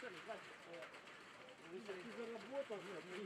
Ты заработал, нет.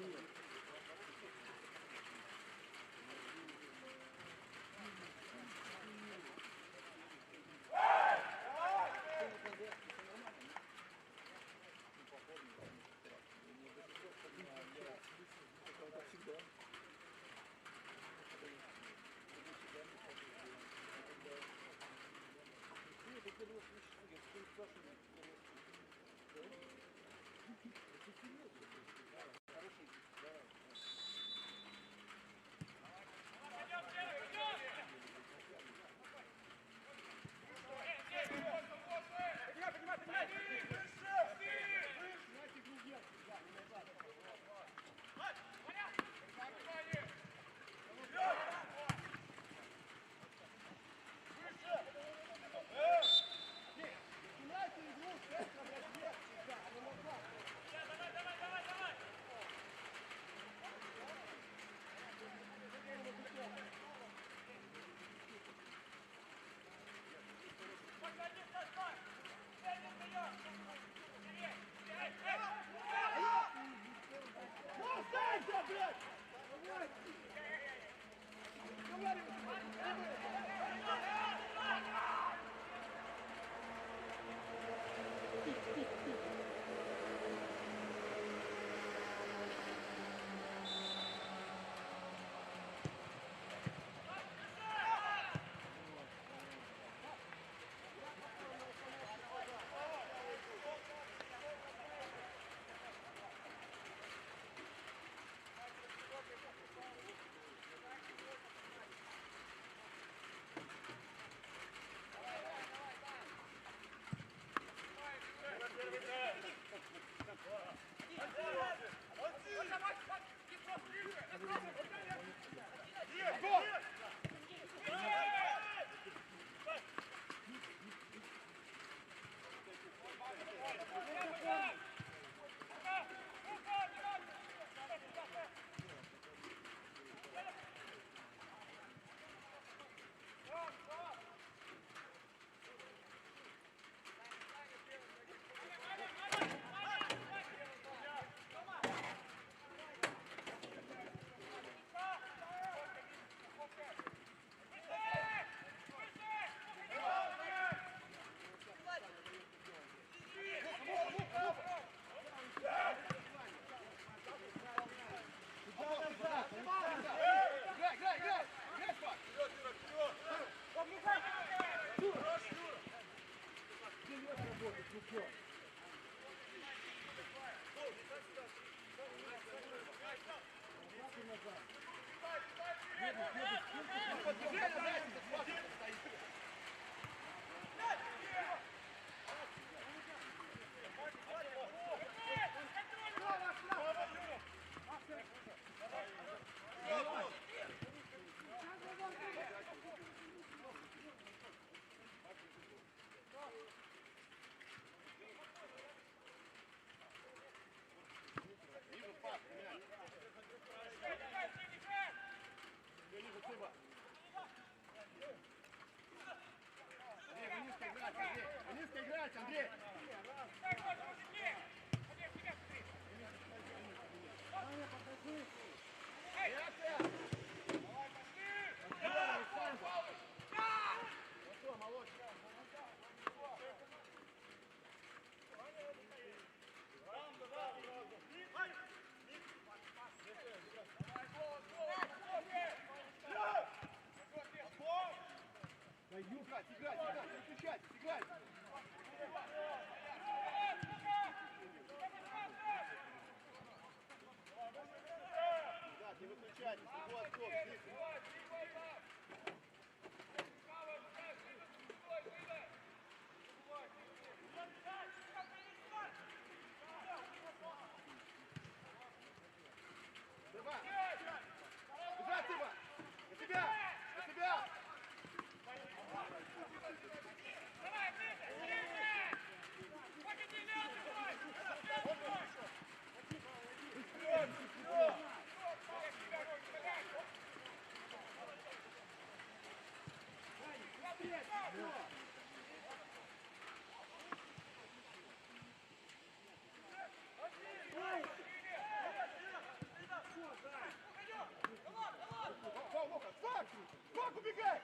убегай!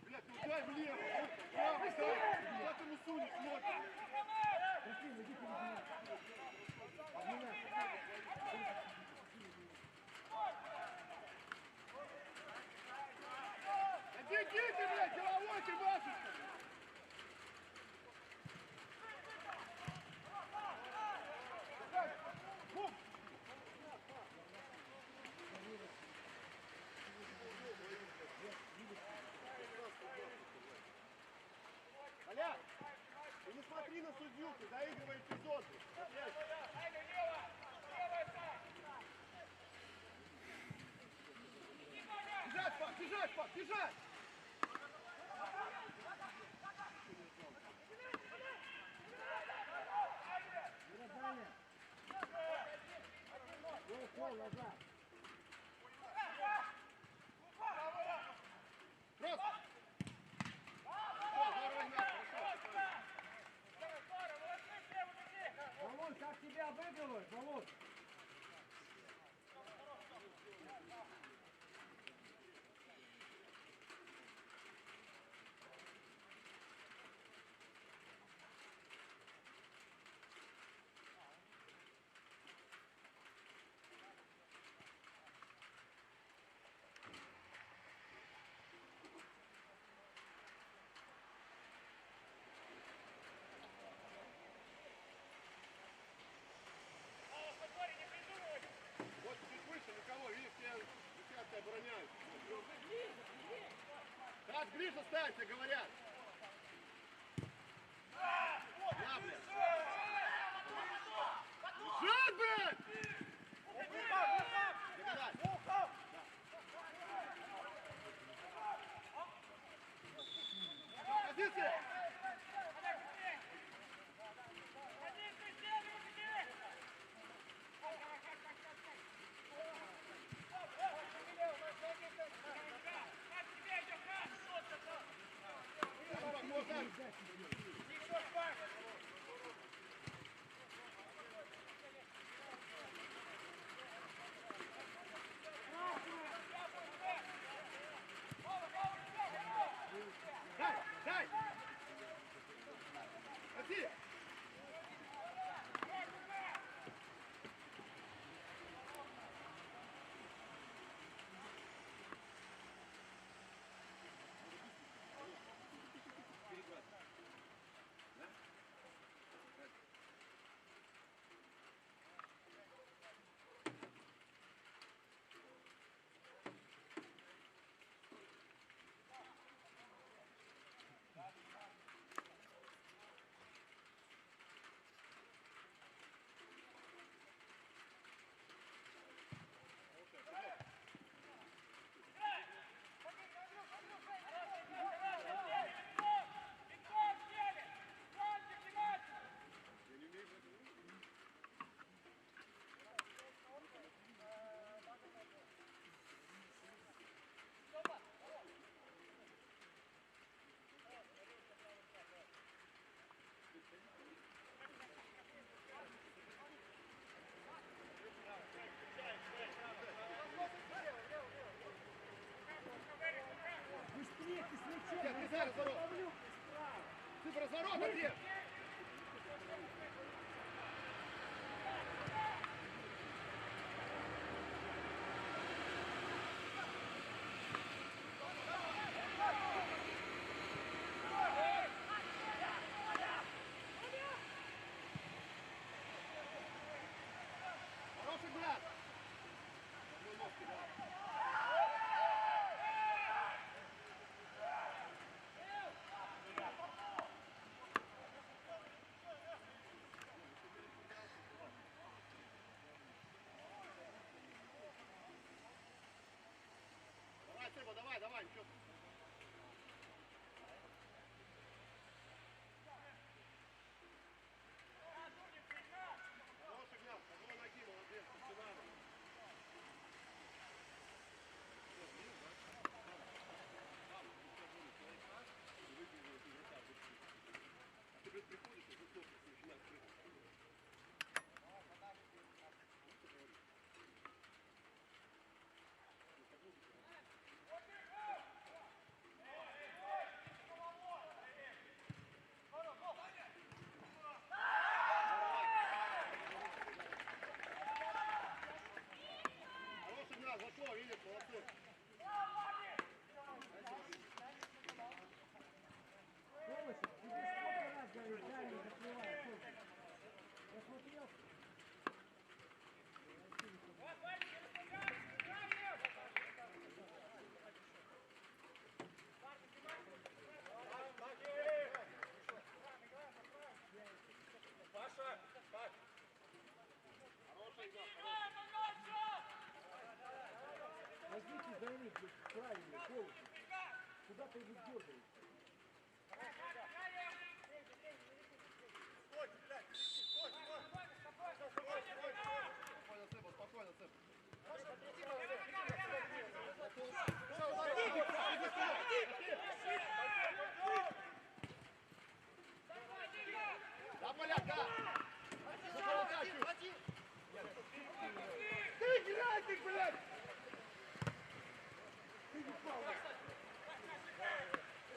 Блядь, ну дай влево! Право, дай! Куда ты ему сунешь, смотри! Иди, блядь, головой ты машешь! Оля, ты не смотри на судью, ты заигрывай эпизод. Бежать, Пак, бежать, Пак, бежать! Назад. Просто! Володь, как тебя обыгрывают, Володь? Вот чуть выше никого, видишь, все обороняют. Так, ближе станьте, говорят. На, блядь. Жать, блядь! Догадать. Позиция! Дай, дай! Ходи! Быстрее ты с мячом! Нет, нельзя разворот! Ты разворот, ответ! Хороший взгляд! Да, зашло, видишь, молодцы. Колышев, тебе сколько раз говорю, дальний закрывай, Колышев. Я смотрел. Возьмите за них правильно, Колышев. Куда ты его дергаешь? Спокойно, Цыпа, спокойно, Цыпа. Да, поляк, да! Ты играй, ты, блядь!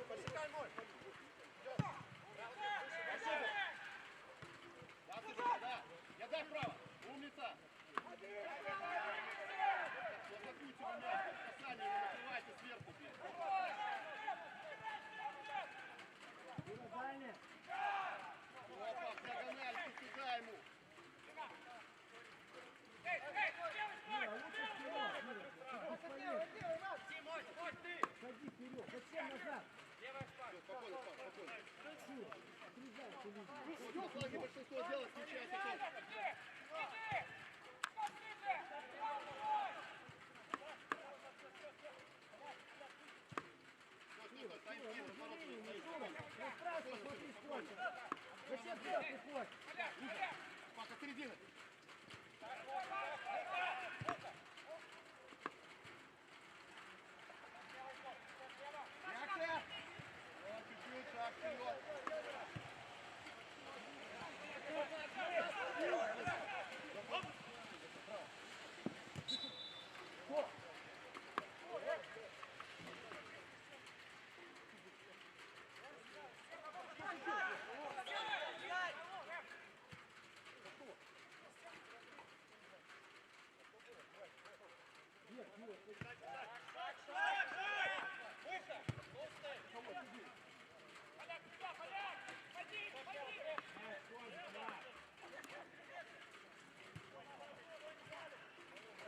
Посекай мой! Да, Цыпа, да! Я дай право! Умница! Блокируйте у меня касание, не накрывайте сверху, блядь! Было дальне. Опа, диагональ, ты сюда ему! Мира, лучше вперед, Мира. Ходи вперед. Зачем назад? Все, спокойно, Паш, спокойно. Шура, отрезай, ты видишь. Все, флаги большинство делать, включайся тоже. Стой, стоим, разворот не стоит. Я справа посмотри, сколько. Зачем сверху ходишь? Паша, середина. Реакция. Вот, чуть-чуть, шаг вперед.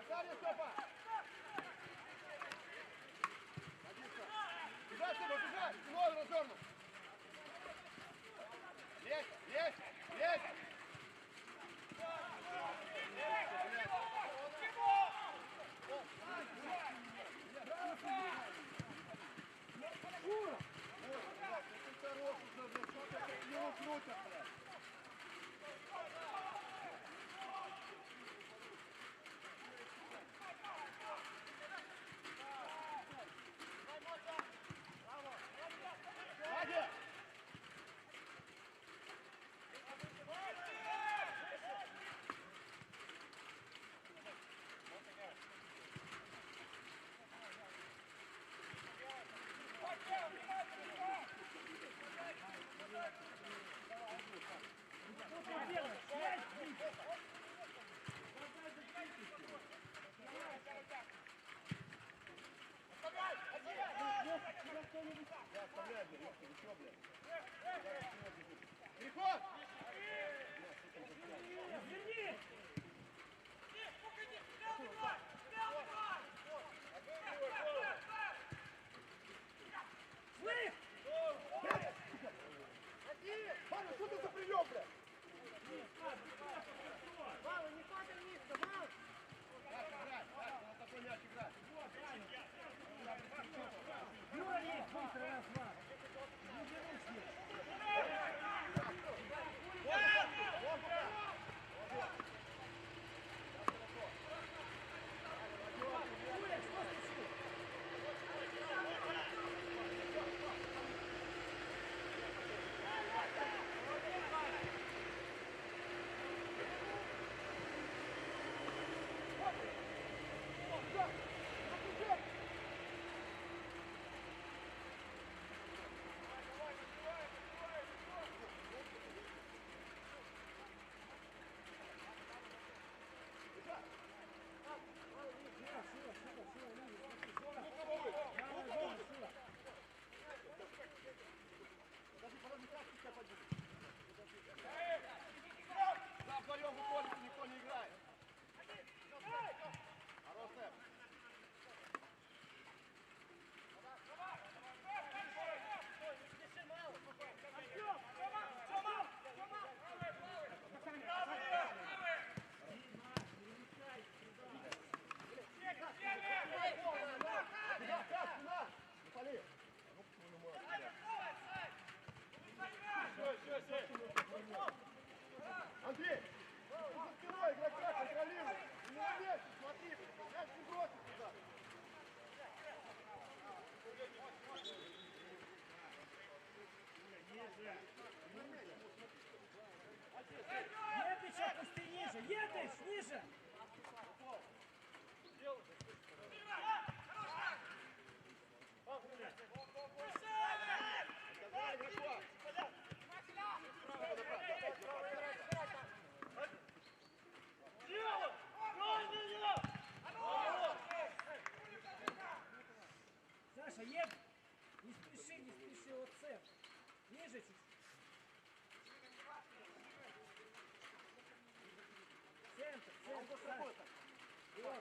Назарья, Степа! Бежать, Степа, бежать! Спиной развернут! Лезь, лезь, лезь! Шура! Ты хорош уже, блядь, что ты его крутят, блядь? Сзади! Что ты делаешь? Связь, блин! Да, оставляй, блядь, ёпта, вы чё, блядь? Переход! Извини! Слышь! Ваня, что ты за прием, блядь? Мало, не падай вниз, мало! Так, играть, так, на такой мяч играть. Юра есть, быстро раз, два! Не берусь, нет!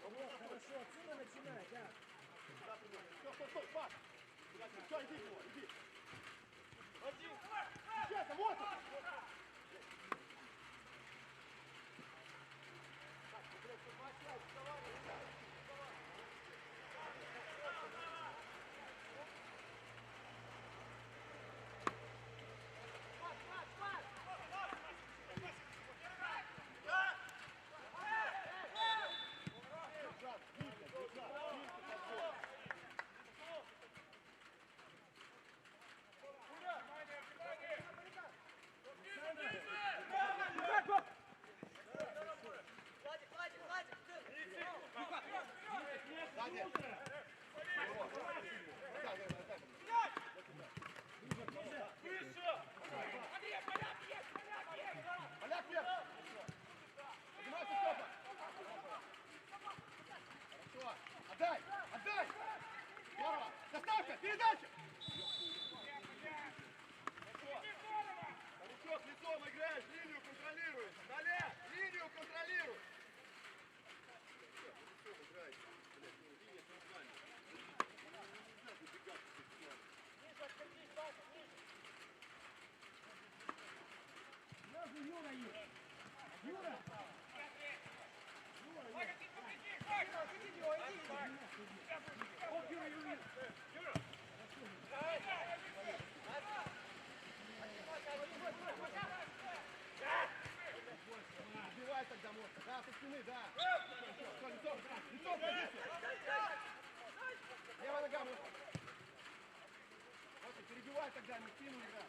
Вот, хорошо, отсюда начинай, да. Стой, пас! Все, иди, иди. Честно, вот он! Поляк вверх! Поднимайся, Степа! Хорошо! Отдай! Отдай! Здорово! Доставка! Передача! Старичок, лицом играешь, линию контролируешь! Толя, линию контролируешь! Лицом играешь. Блядь, ну, линия центральная. Нельзя забегать. Сразу Юра есть. Юра! Убивай тогда мозг. Да, со спины, да. Лицом, лицом позицию. Левая нога, мозг. Вот, перебивай тогда, не спину играй.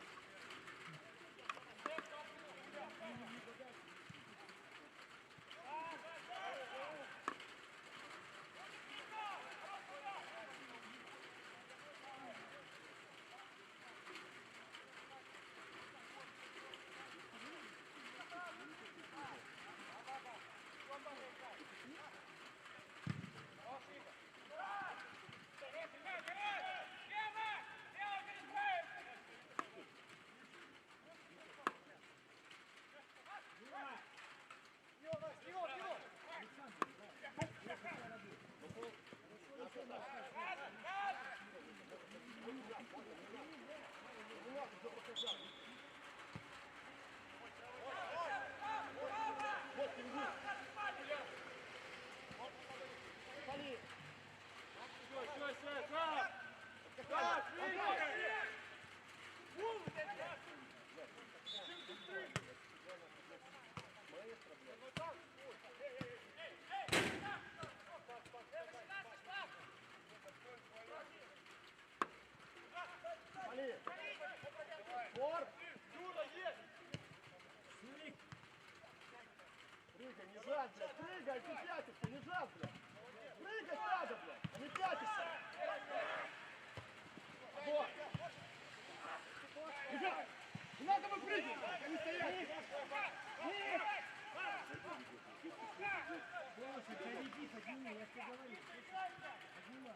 Вот, впереди. Пали. Пали. Спор. Прыгай, не жать, блядь. Прыгай, ты пятишься, не жать, блядь. Прыгать надо, блядь, а не пятишься. Вот. Бежать. Не надо выпрыгивать, блядь, а не стоять. Слушай, перейди, подними, я тебе говорю. Поднимай.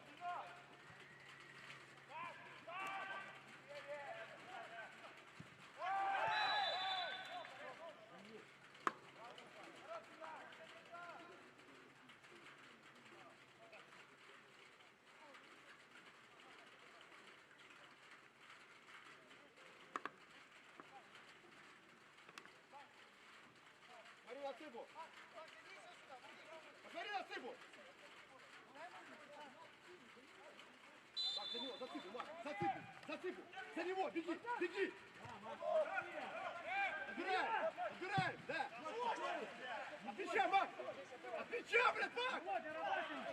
Смотри на цыпу. Посмотри на цыпу. Так, за него, за цыпу, Марк, за цыпу, за цыпу. За него, беги, беги. Отбираем, отбираем, да. От мяча, Марк. От мяча, блядь, Марк. Вот, я работаю.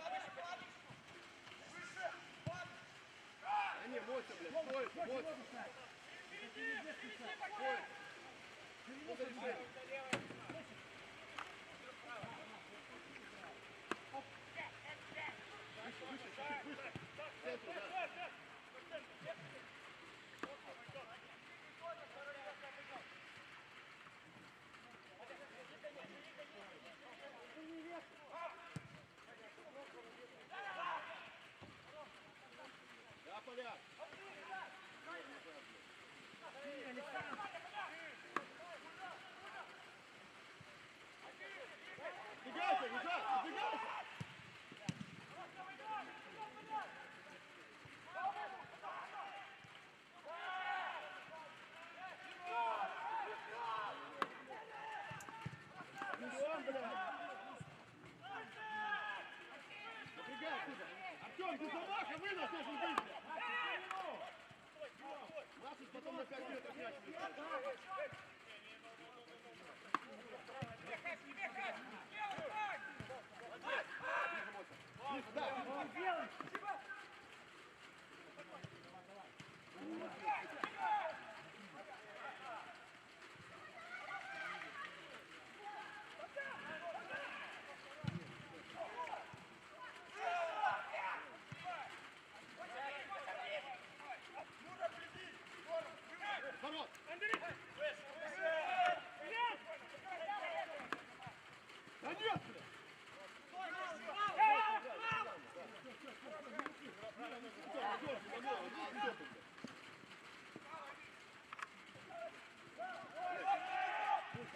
А не, мойся, блядь, стоит, мойся. Стоит. Ну-ка, реши. Выше, выше, чуть-чуть выше. В центру, да. Да, Поляк. без замаха вынос должен быть. Наши потом на 5 метров мяч выиграют. Да. Ворот. Да нет, блядь.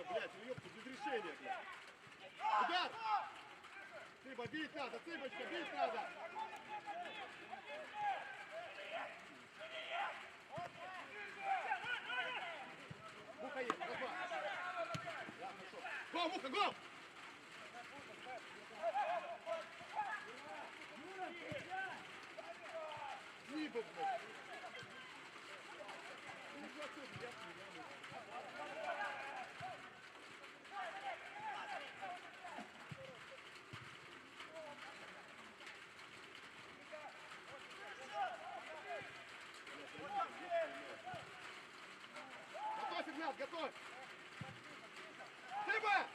Блядь, ну ёпта, без решения, блядь. Удар! Цыба, бить надо, цыбочка, бить надо! Муха есть, размах. Да, хорошо. Гол, Муха, гол! Цыба, блядь. Готовь, Игнат, готовь! Цыба!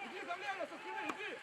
Иди, давление со спины, иди!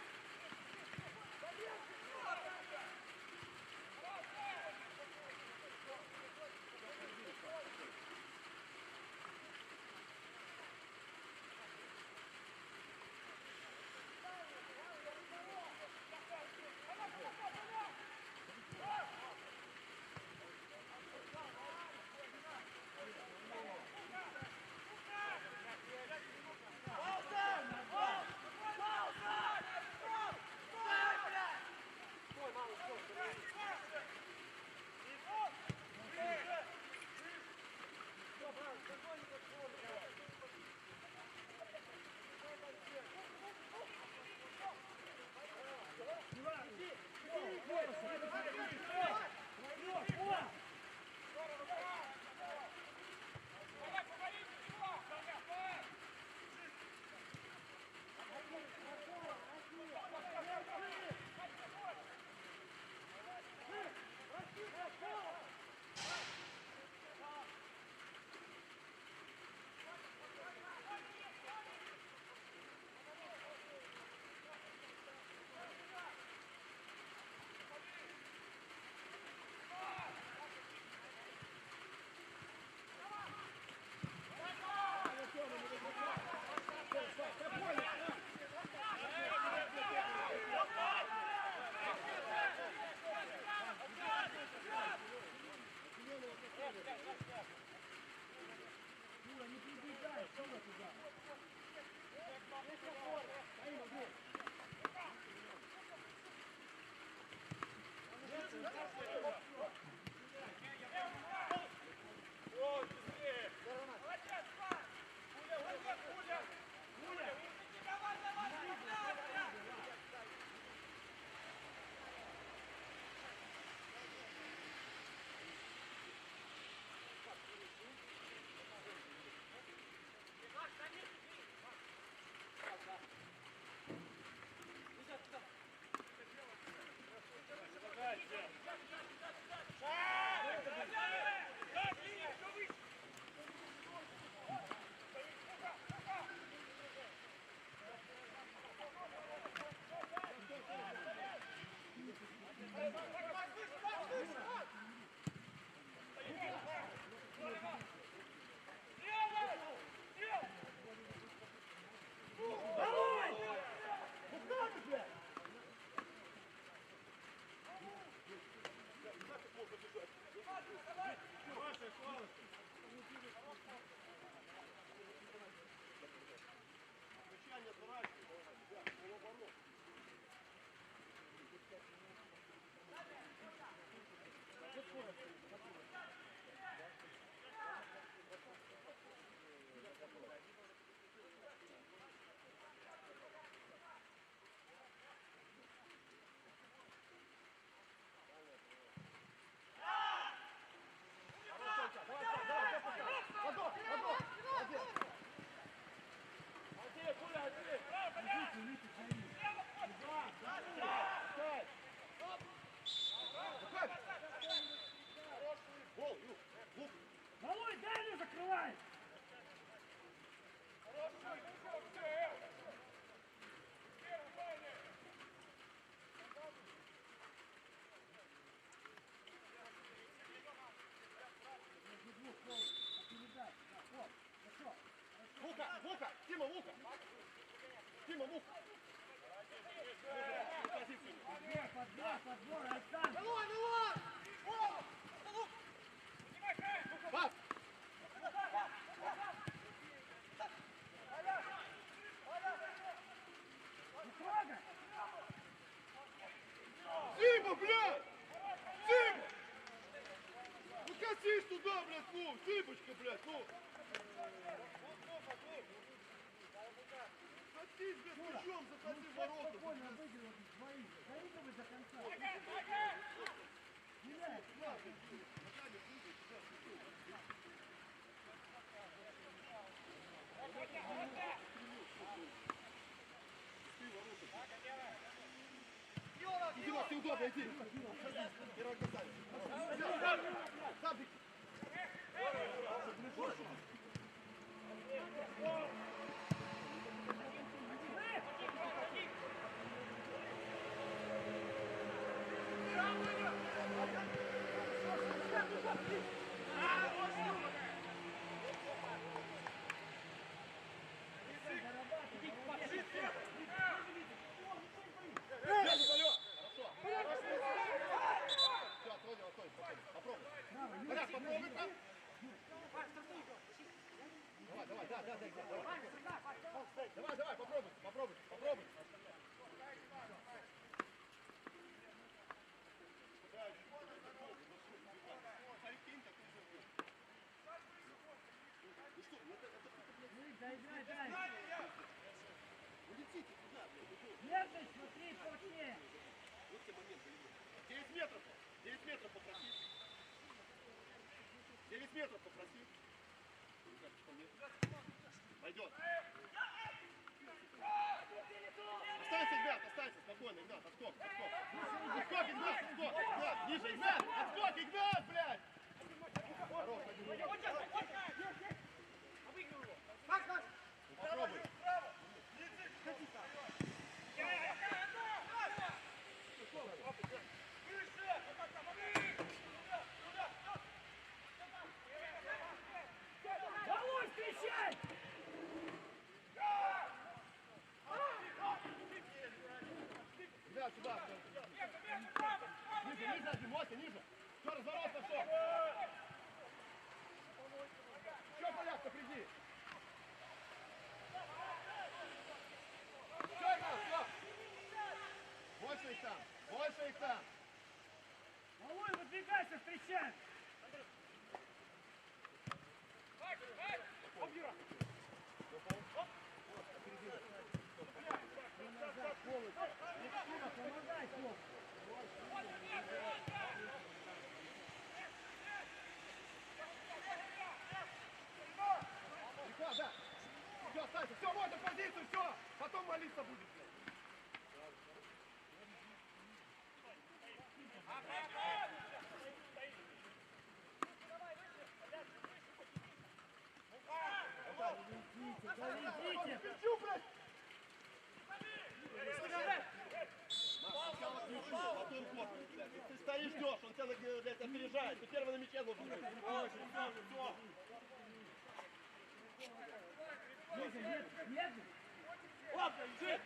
Лука! Тима, Лука! Тима, Лука! Подбор, Александр! Давай, давай! Пас! Тима, блядь! Тима! Ну катись туда, блядь, ну! Тимочка, блядь, ну! Катись, блядь, мячом, заходи в ворота! Спокойно выигрывай свои. Заигрывай до конца. Стреляй, Дима, ты удобно, иди! Первый касание! Сабик! Давай, попробуй. доиграй дальше. Нервный, смотри, плотнее. 9 метров. 9 метров попроси. 9 метров попроси. Пойдет. Останься, Игнат, останься. Спокойно, Игнат. Отскок. Отскок, Игнат. Игнат, ниже, Игнат. Отскок, Игнат, блядь. Хорош, попробуй. Володь, встречай! Игнат, сюда. Ниже, один, Вася, ниже. Все, разворот пошел. Все, порядка, приди. Все, Игнат, все. Больше их там. Володь, выдвигайся, встречай! Помогай, Коп! Да. Все, останься. Все, вот на позицию, все. Потом молиться будет. Доведите! Пищу, блядь! Потом ход, блядь. Ты стоишь, ждешь, он тебя, блядь, опережает. Ты первый на мяче должен быть. Нет! Ладно, иди!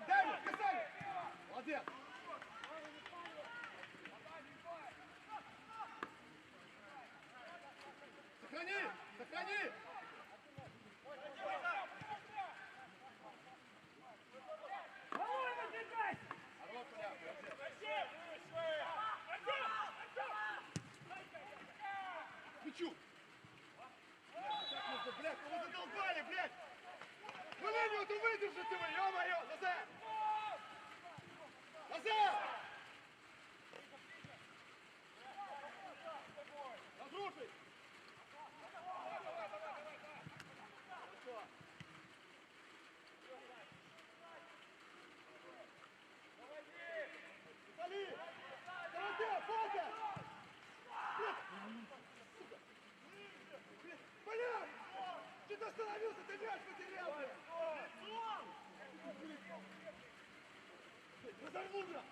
Дай ему, касание! Молодец! Сохрани! Володь, выдвигайся! Хорош, молодец! Мячу! Блядь, ну вы задолбали, блядь! Ну линию-то выдержите вы, ё-моё! Назад! Назад! Разрушить! Вали! Молодец, Фото! Блядь! Что ты остановился? Ты мяч потерял, блядь! Разорву, блядь!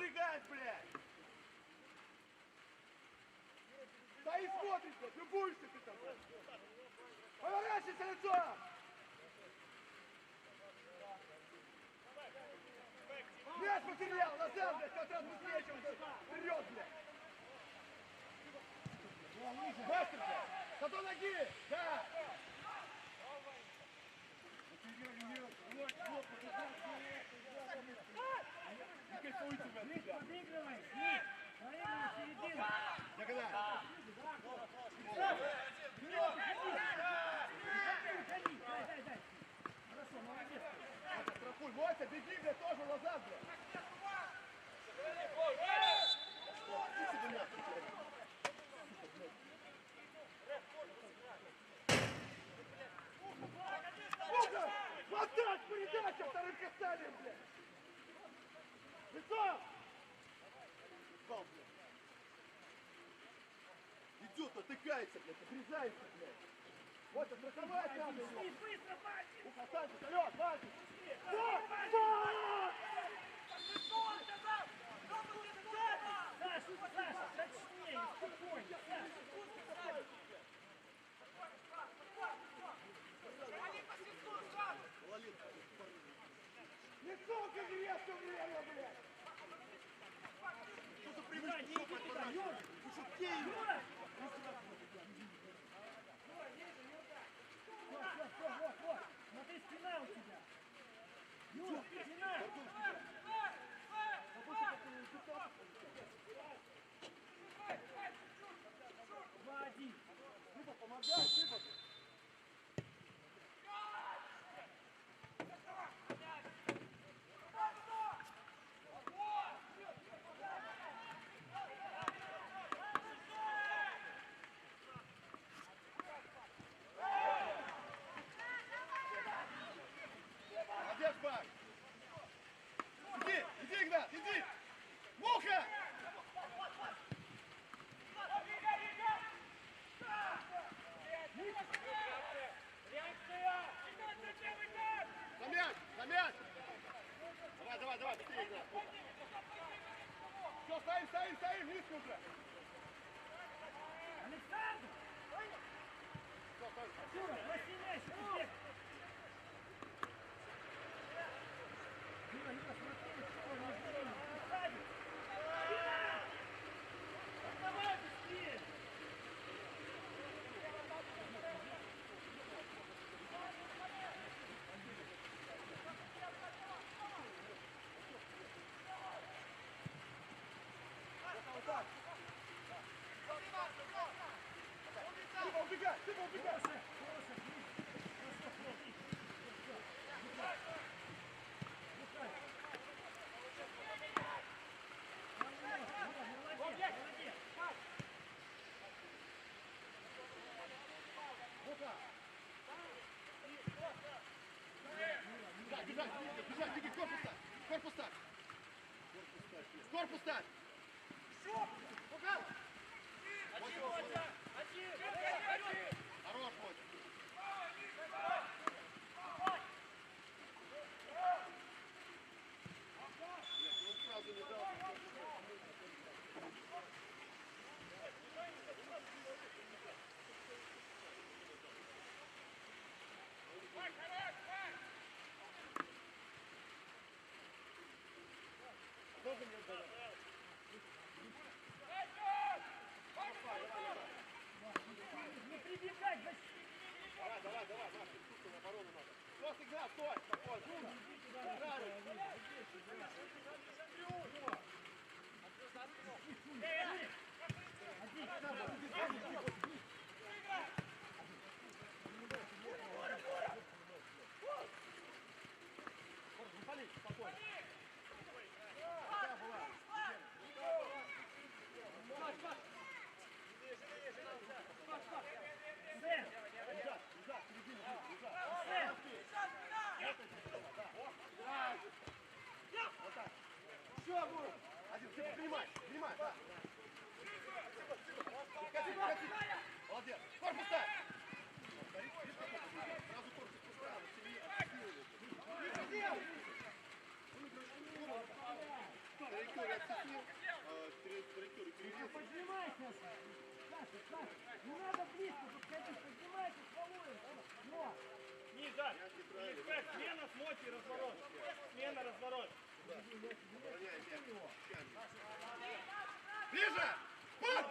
напрягать, блядь! Да и смотришь, блядь, любуешься ты там, блядь! Поворачивайся лицом! Мяч потерял, назад, блядь, как раз быстрее, чем вперед, блядь! Быстро, блядь! Зато ноги! Да! Не кайфуй тебя, Ник, тебя! подыгрывай, Ник! Проигрывай середину! Диагональ! Уходи, дай! Хорошо, молодец! Штрафуй, Мотя, беги, блядь, тоже назад, блядь! Иди себе нахуй, блядь! Сука! Вот так, передача вторым касанием, блядь! Лицом! Бал, блядь! Идет, натыкается, блядь, отрезается, блядь! Вот, страховать надо его! Быстро, Вадик! Останься, вперед, Вадик! Саша, точнее, спокойно, Саша! Лицом к игре все время, блядь! Что за привычка? Не иди туда, Юра! Вы что, геи? Юра! Вот, смотри, спина у тебя! Юра, спина! Вадик! Сыпа, помогай, Сыпа! Молодец, Бак! Иди, Игнат, иди! Муха! На мяч! Давай, быстрее, Игнат! Все, стоим, низко уже! Александр! Все, стоим. Юра, посильнее, смотри, спокойно, сзади! Давай быстрее! Сыпа, убегай! Бежать, беги, корпус ставь! Корпус ставь! Хорош, Мотя! Он сразу не дал. Должен мне дать. Не прибегать, Давай, Маш, тут на оборону надо. Все, сыграл, стой, спокойно. Не пали, спокойно. Сэн! Лежат, середину, Сэн! Вот так. Все, будет. Один, Сыпа, принимай, да. Кати. Молодец. Корпус ставь. Сразу корпус поставил, сильнее. Далеко, засекли, траекторию перевели. Поднимайся! Саша, Саша, не надо близко подходить, поднимайся, свободен. Вот. Ниже! Респект, смена, смотри, разворот. Смена, разворот. Ближе! Пас!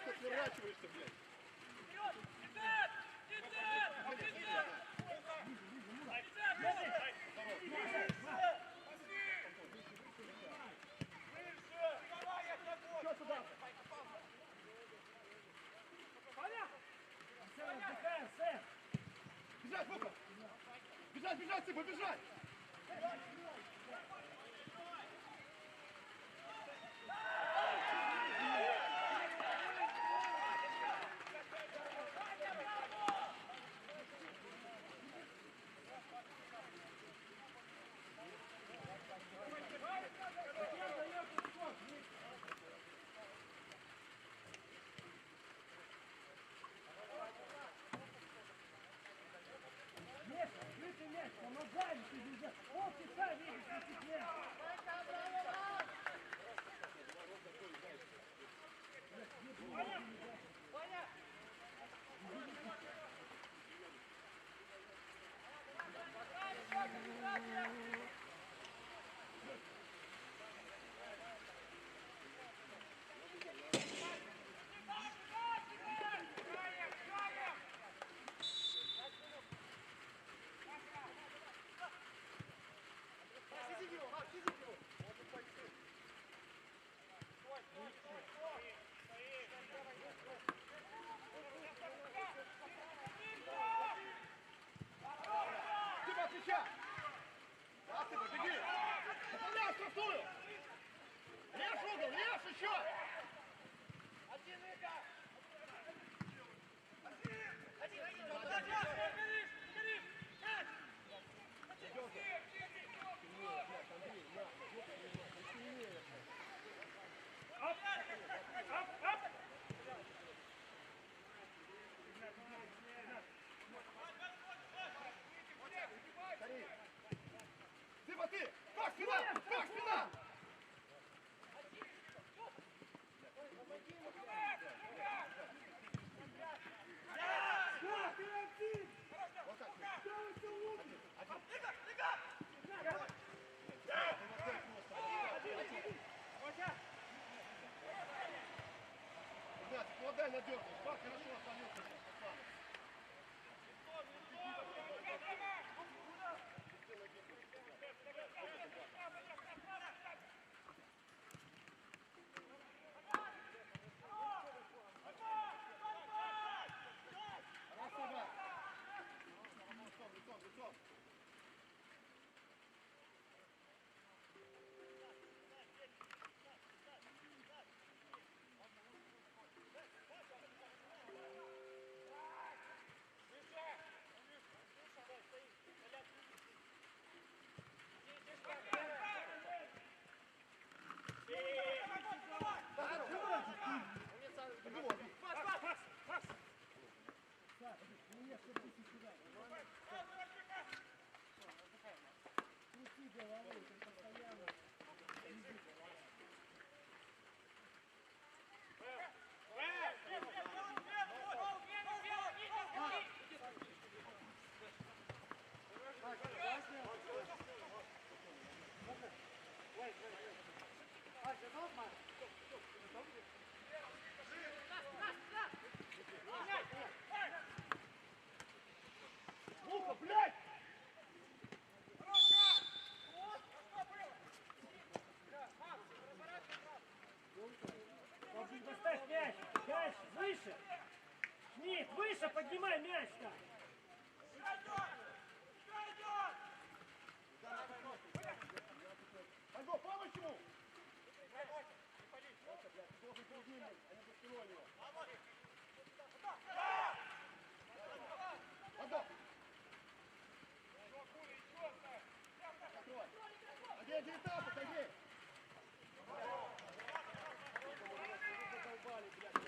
Ты сворачиваешься, блядь. Что сюда? Сэм, отдыхаем, Сэм. Бежать, Лука! Бежать, бежать, Сыпа, бежать! Мяч, открытый мяч, помогай, ты бежишь. Полчаса видишь, этих мяч. Сыпа, отвечай! Да, Сыпа, беги! Выполняй структуру! Лев угол, лев еще! Сыпа, ты! Как спина! Как спина! Да, ты один! Вот так. Ставься лучше! Ребят, вкладай надежность. Бак хорошо остановился. Красава! Лицом, лицом. Саша, мне что ты сюда. Крути головой, ты постоянно. Лука, блядь! Поставь мяч! Мяч выше! Шмидт, выше поднимай мяч-то! Альбо, помощь ему! Плохо перед ним, а не за спиной его. Альбо! Открывай. Один этап, отойди! Задолбали, блядь.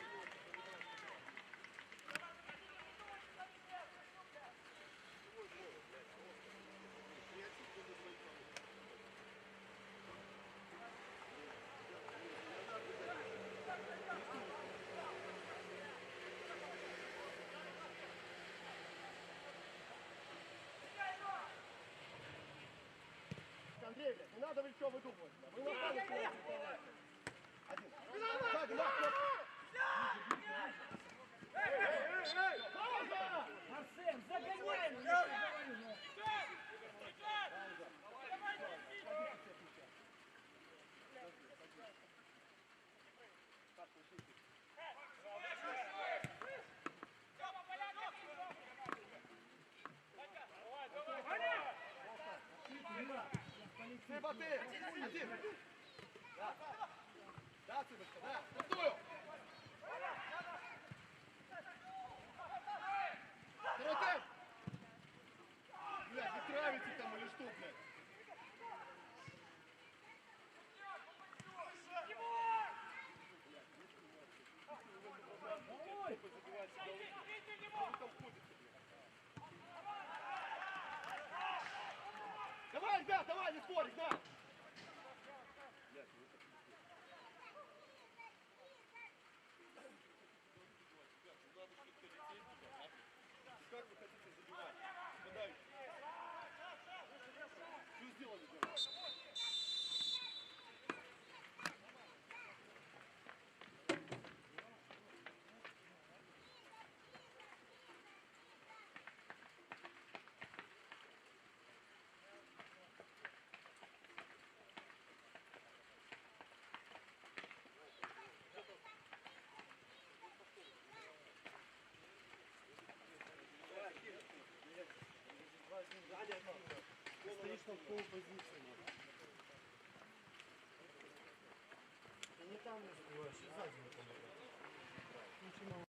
Андрей, блядь, не надо ничего выдумывать. Вы на фазе один. Сзади, на, стоп. Пауза! Арсен, загоняй! Я говорю, ну. Сыба ты! Один! Да! Да, Сыбочка, да! Пустую! Второй темп! Блядь, вы травите там или что, блядь? Давай, ребят, давай, не спорь, да! Как вы хотите забивать? Нападающий. Что сделали, блядь? Стоишь там в полупозиции. Ты не там не забиваешь, и сзади не помогаешь. Ничего.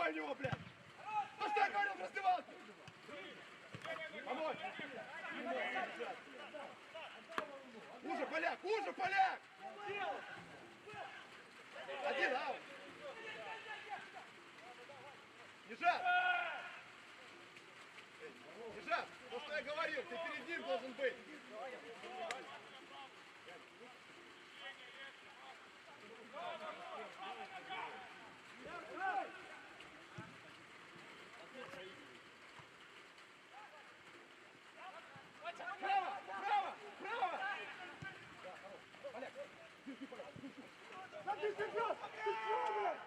Давай у него, блядь! Ну что я говорил в раздевалке? Помочь! Уже, поляк! Уже, поляк! Один аут! Ежат! Ежат, то, что я говорил, ты перед ним должен быть! Право! Право! Право! Да ты вперед! Ты чё, блядь?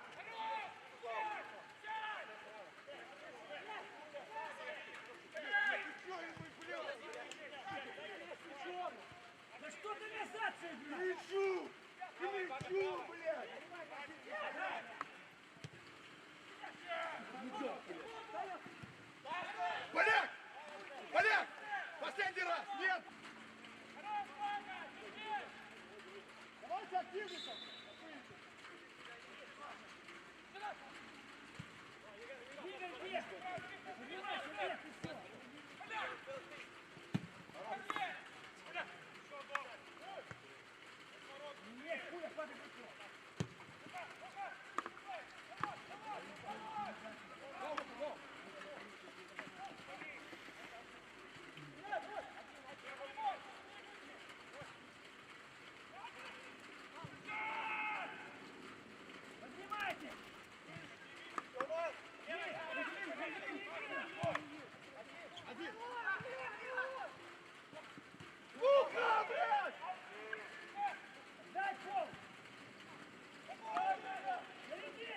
Да что ты назад, блядь? Кричу! Кричу, блядь! Поляк! Поляк! Последний раз! Нет! Давайте активненько! Игорь, вверх! Поднимайся вверх и все! Нет, хуя, хватит лицо! Поднимайте! Один! Сука, блядь! Дай пол! Заряди!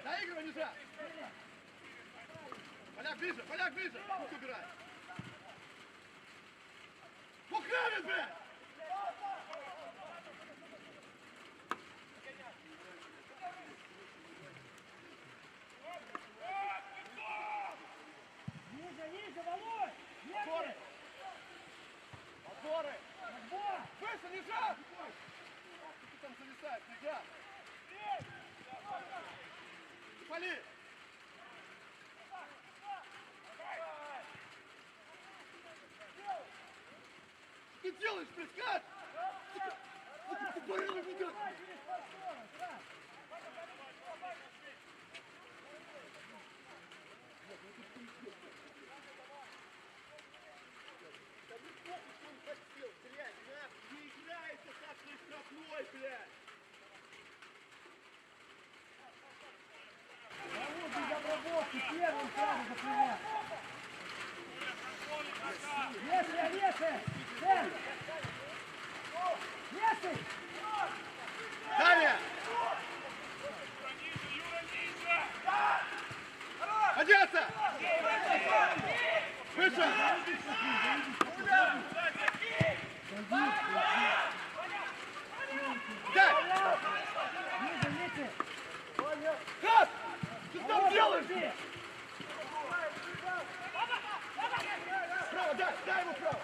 Доигрывай, Ниша! Поляк ближе, поляк ближе! Пусть убирай! Пухавит, блядь! Ниже, ниже, Володь! Отборы! Ниже! Отборы! Отбор! Выше, Ниша! Ты там зависаешь, Ниша! Пали! Что ты делаешь, блядь, как? Сука, ты болел меня! Давай через подбор, так! Да не похуй, что он хотел, блядь, нахуй! Не играйте так на штрафной, блядь! Володь без обработки, первым сразу закрывай! Если, если! Цель! Если! Далее! Одеться! Выше! Дай! Ниже, ниже! Хас! Что ты там делаешь? Иди! Право, дай ему право!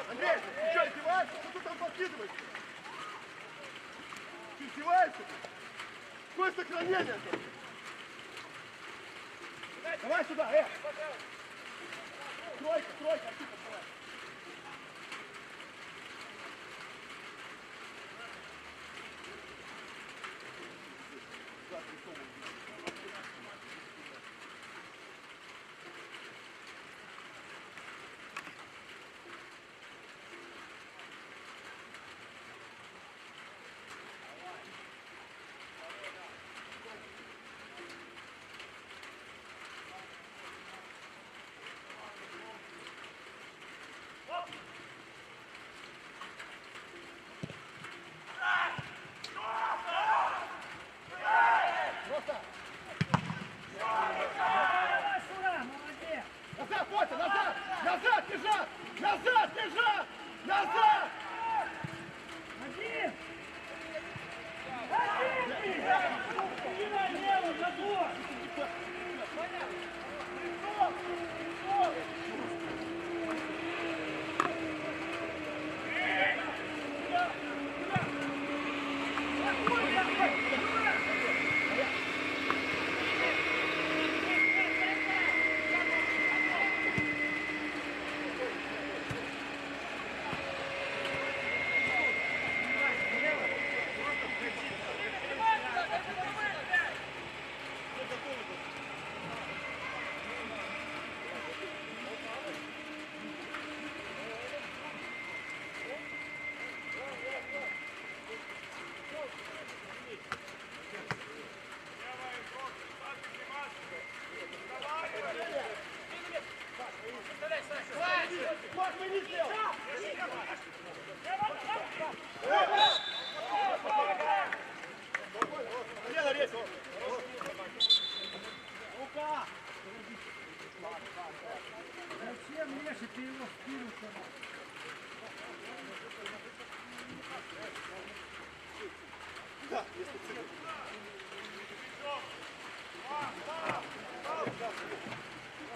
Андрей, ты что, издеваешься? Что ты там подкидываешь? Ты издеваешься? Какое сохранение-то? Давай сюда, Тройка, тройка, отсюда, давай.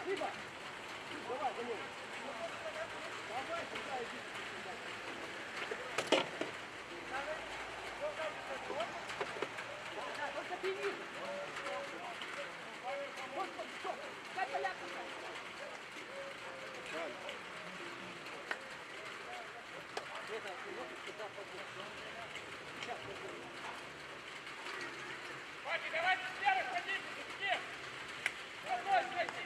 Либо. Давай, за него. Давай сюда, иди. Только пивит. Господи, что? Дай поляку. Это, сюда побольше. Сейчас, Ваня, давайте с первых позиций, где? Давай, зайди.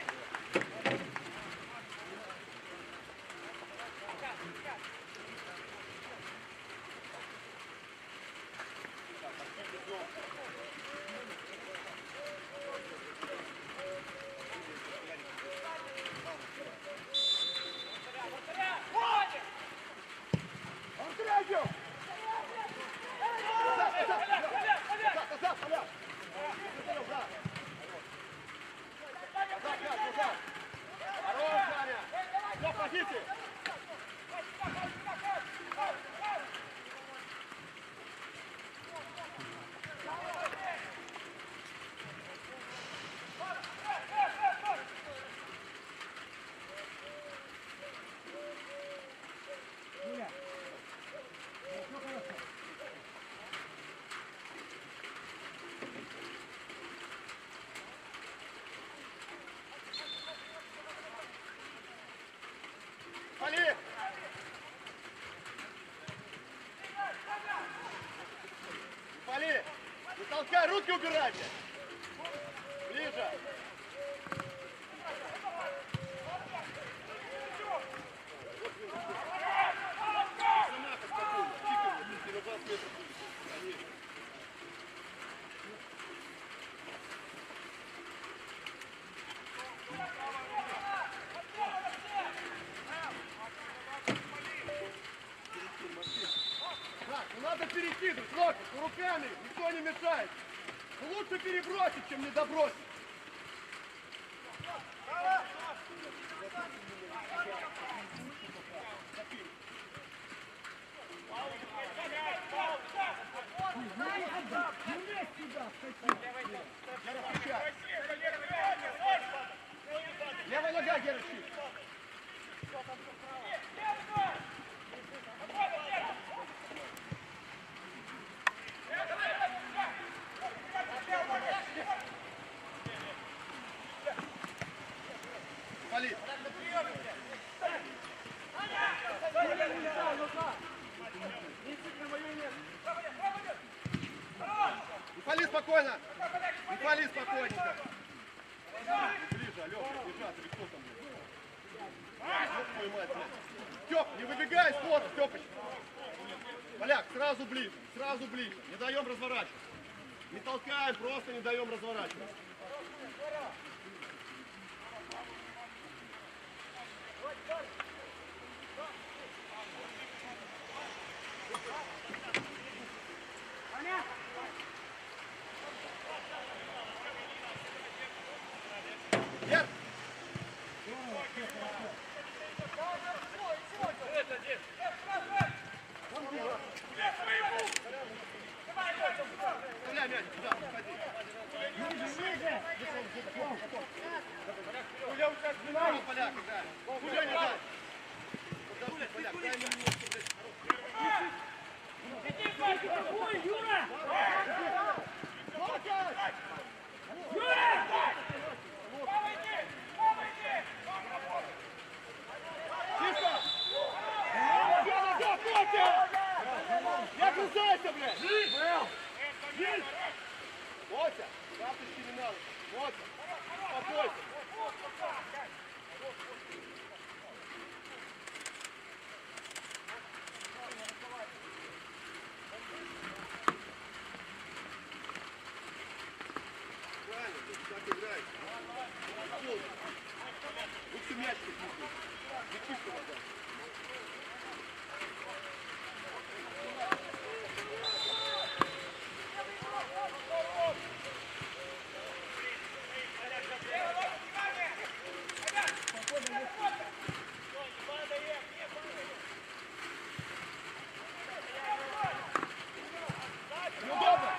Юля. Все хорошо. Пали! Пали! Не толкай, руки убирайте! Ближе! Так, не надо перекидывать, локоть, руками, никто не мешает. Лучше перебросить, чем не добросить. Левая нога, Гера, щит. Пали. Не пали спокойно. Не пали спокойненько. Ближе, Алёша, держаться, или кто там будет? Ёб твою мать, блядь. Стёп, не выбегай скоро, Стёпыч. Поляк, сразу ближе, сразу ближе. Не даем разворачиваться. Не толкаем, просто не даем разворачиваться. Вверх! Стреляй мяч, туда, уходи. Здорово, Поляк, играй. Хуля не дай. Подожди, Поляк, дай мне немножко, блядь. Ой, Юра! Локоть! Чисто! Не огрызайся, блядь! Мотя, карточки не надо. Мотя, успокойся. Правильно, ты так играешь. Лучше мяч пихнуть. Не чисто вода. Неудобно!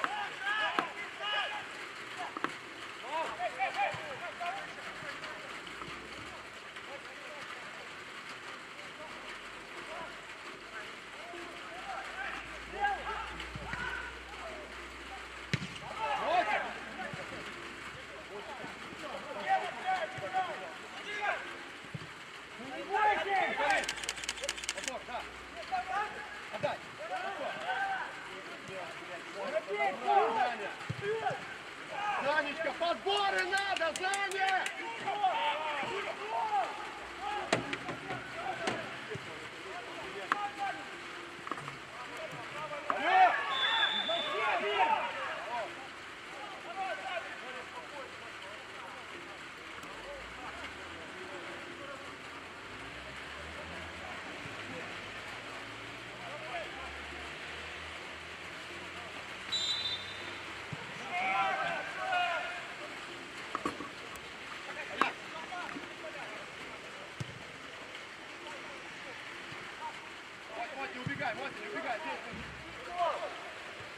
убегай, Мотя, не убегай.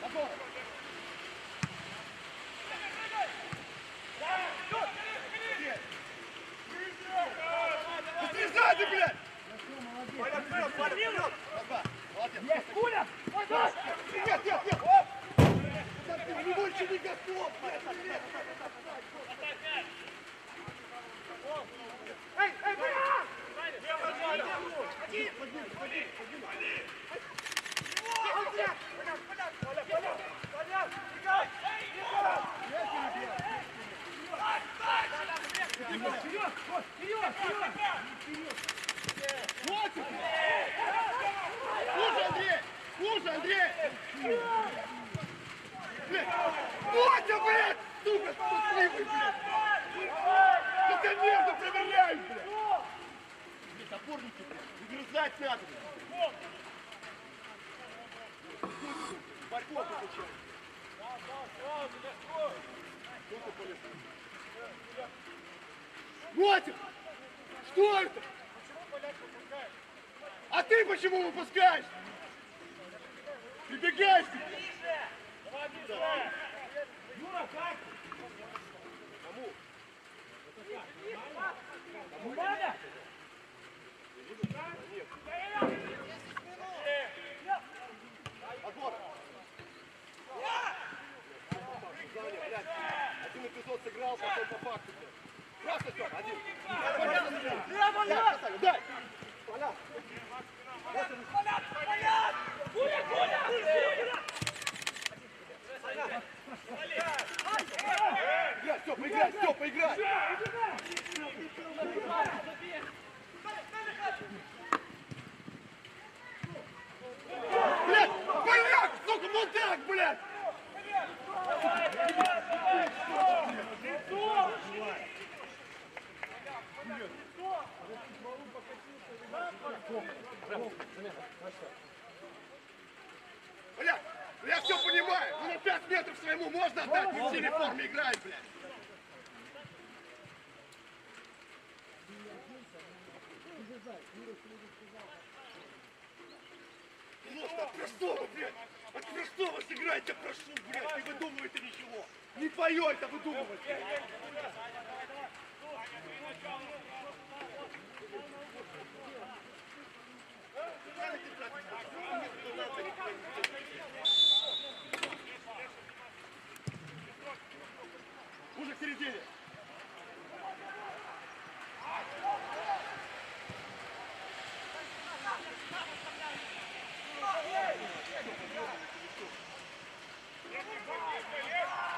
Назор. Быстрее сзади, блядь! Молодец. Есть, Куля! Нет, нет, нет! У него еще не готов! Эй, эй, бля! Вперед! Вперед! Вперед! Мотя! Слушай, Андрей! Слушай, Андрей! Блядь! Мотя, блядь! Сука, спасливый, блядь! Ну конечно, проверяй, блядь! Блядь, опорники, выгрызать надо, блядь! Борьбу получай! Мотя! Что это? А ты почему выпускаешь? Прибегаешь ты! Юра, как? Кому? Кому надо? Отбор! Саня, блядь, один эпизод сыграл, потом по факту, блядь. Просто все, один. Дай! Поля! Блядь, все, поиграй, все, поиграй! Блядь, поляк, сука, мудак, блядь! Блядь, я все понимаю, но на 5 метров своему можно отдать, не в синей форме играет, блядь. Просто от простого, блядь, от простого сыграйте, прошу, блядь, не выдумывайте ничего. Не твое это выдумывать, блядь. Уже в середине.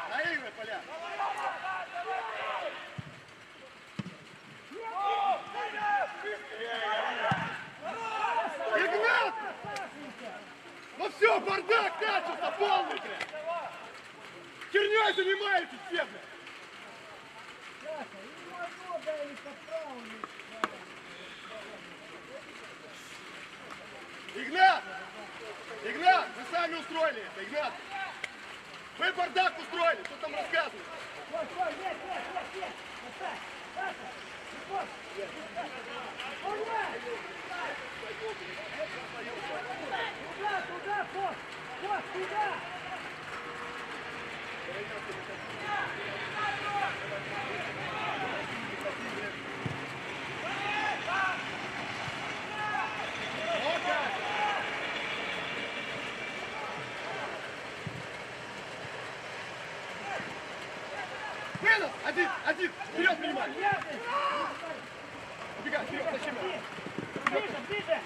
Наигрывай, Поля. Игнат! Ну все, бардак начался полный, блядь! Херней занимаетесь все, блядь! Саша, ему одно дали по праву. Игнат! Игнат, вы сами устроили это, Игнат! Вы бардак устроили, что там рассказываете? Стой, стой, нет, нет, нет, нет! Оставь! Саша! Вот! Ура! Туда, туда, Кость! Кость, туда! Выдал! Один, один! Вперед принимай! Убегай, вперед, зачем? Ближе, ближе!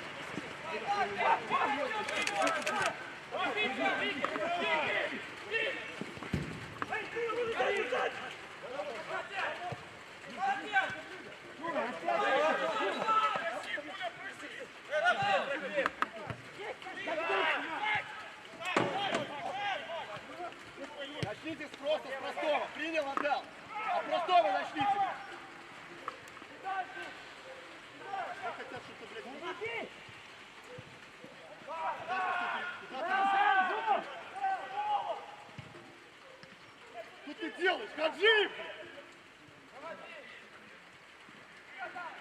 Начните с просто, с простого. Принял, отдал. А простого начните. Все хотят что-то, блядь. Что ты делаешь? Хаджи!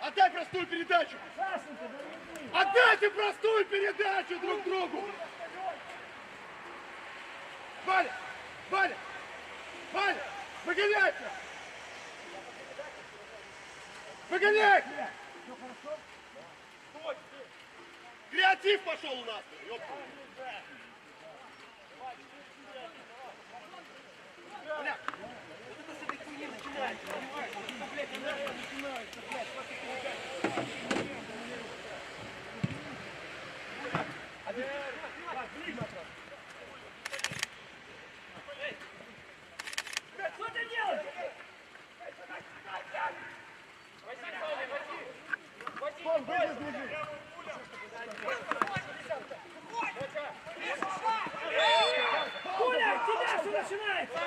Отдай простого! простую передачу! Сашенька, дорогие! Отдайте простую передачу друг другу! Валя! Валя! Валя! Выгоняйте! Выгоняйте! Все хорошо? Креатив пошел у нас! Ёпта. Бля, вот это с этой хуйни начинается, понимаешь? Вот это, блядь, иногда начинается, блядь, просто передача. Так, ближе. Что ты делаешь? Вон, выйди, бежи. Коля, тебя все начинается!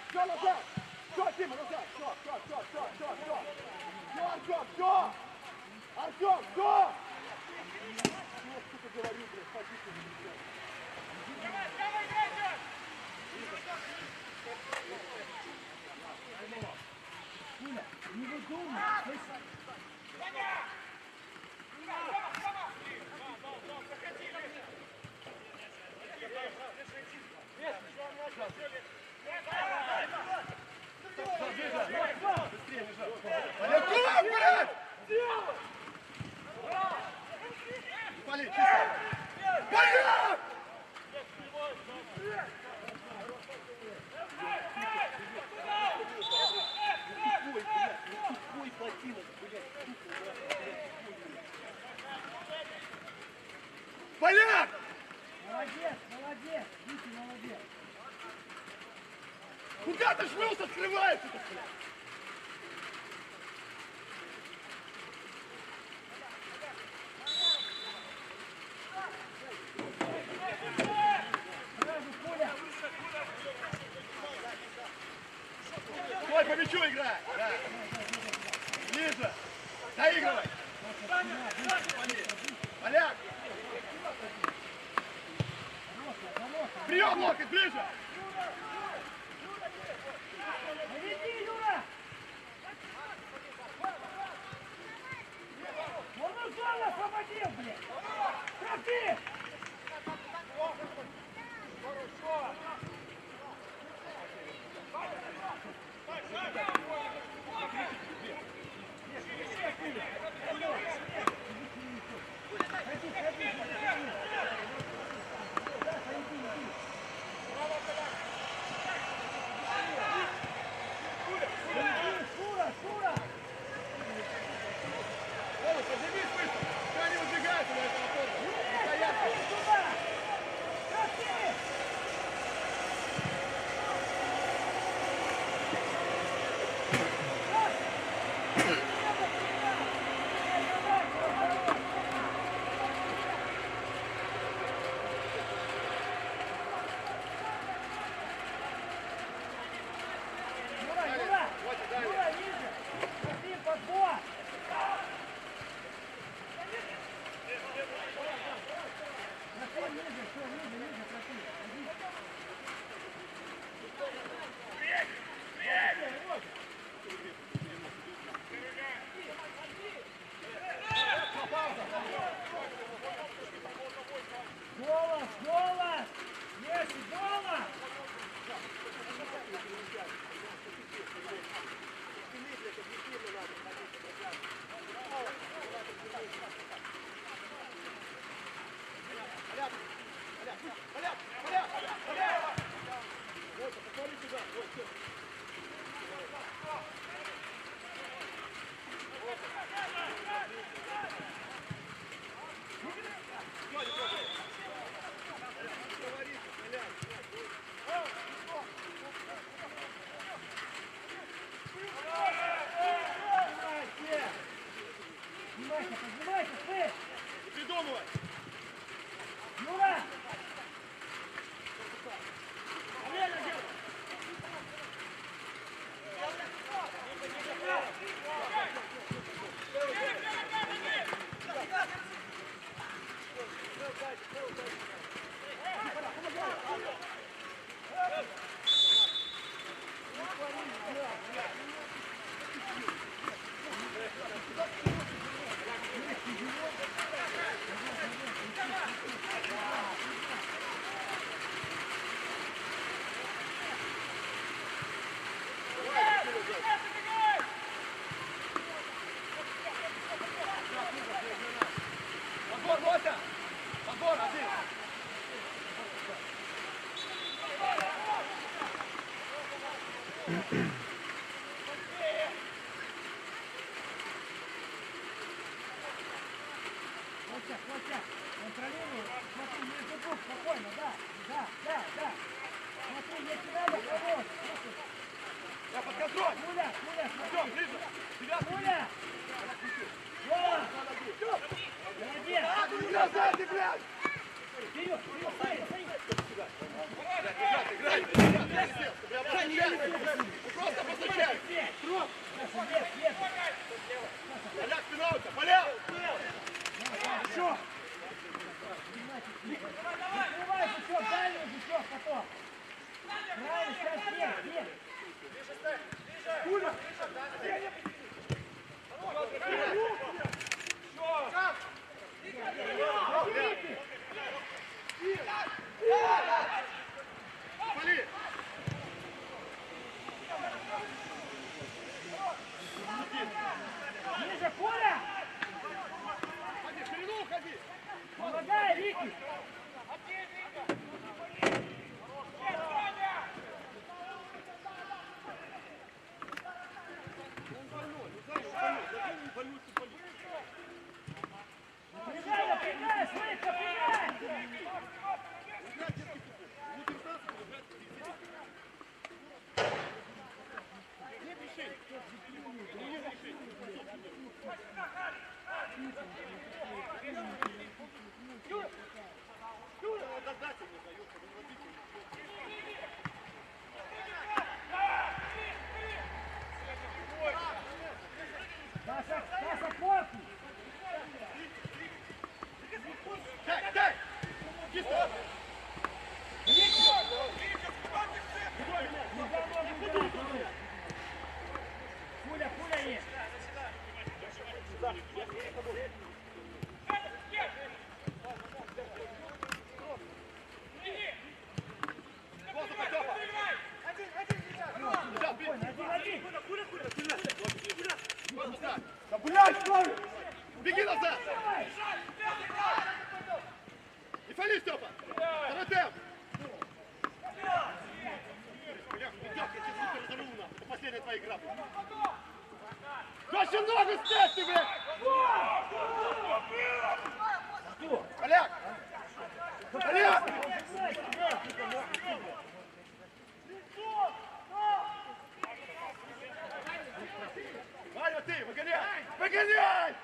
Все назад! Все, Дима, назад! Все, Артем, все! Артем, все! Ну, сука, говорю, блядь, ходи ты, блядь. Коля, не выдумай, слышишь? Поляков, блядь! Полей, чисто! Поляк! Тупой ботинок, блядь, Поляк! Молодец, молодец, Витя, молодец. Куда ты шлюз открывается-то, блядь? Сразу, Коля. Стой, по мячу играй! Да. Ближе! Доигрывай! Поляк! Прием, локоть, ближе! Наведи, Юра! Он ушел, освободил, блядь! Тропи! Шура, Шура! Оля, поднимись быстро! Все они убегают на этого форму! Стоят! Сюда! Тропи! Костя, контролируй, смотри, между рук, спокойно, да. Смотри, если надо, поворот. Я под контроль! Пуля, смотри. Все, ближе! Девятки! Пуля! Вон! Молодец! Назад, ты, блядь! Вперед, стоит! Играй! Просто постучай! Нет! Поляк, спина у тебя! Поляк! Еще! Закрывай жучок, дальний жучок потом! Правильно, сейчас нет! Пуля! Пали! Ниже, Коля! Ходи, в ширину уходи! Помогай, Вики! Напрягай, Слышь, напрягай! Саша, корпус! Дай! Чисто! Пуля есть! Да, блядь, стой! Беги назад! Не фали, Степа! Второй темп! Бля, пятёрка, тебе сука разорву нахуй. Это последняя твоя игра. Дальше ногу ставь ты, блядь! Поляк! Поляк! Ваня, ты, выгоняй! Выгоняй!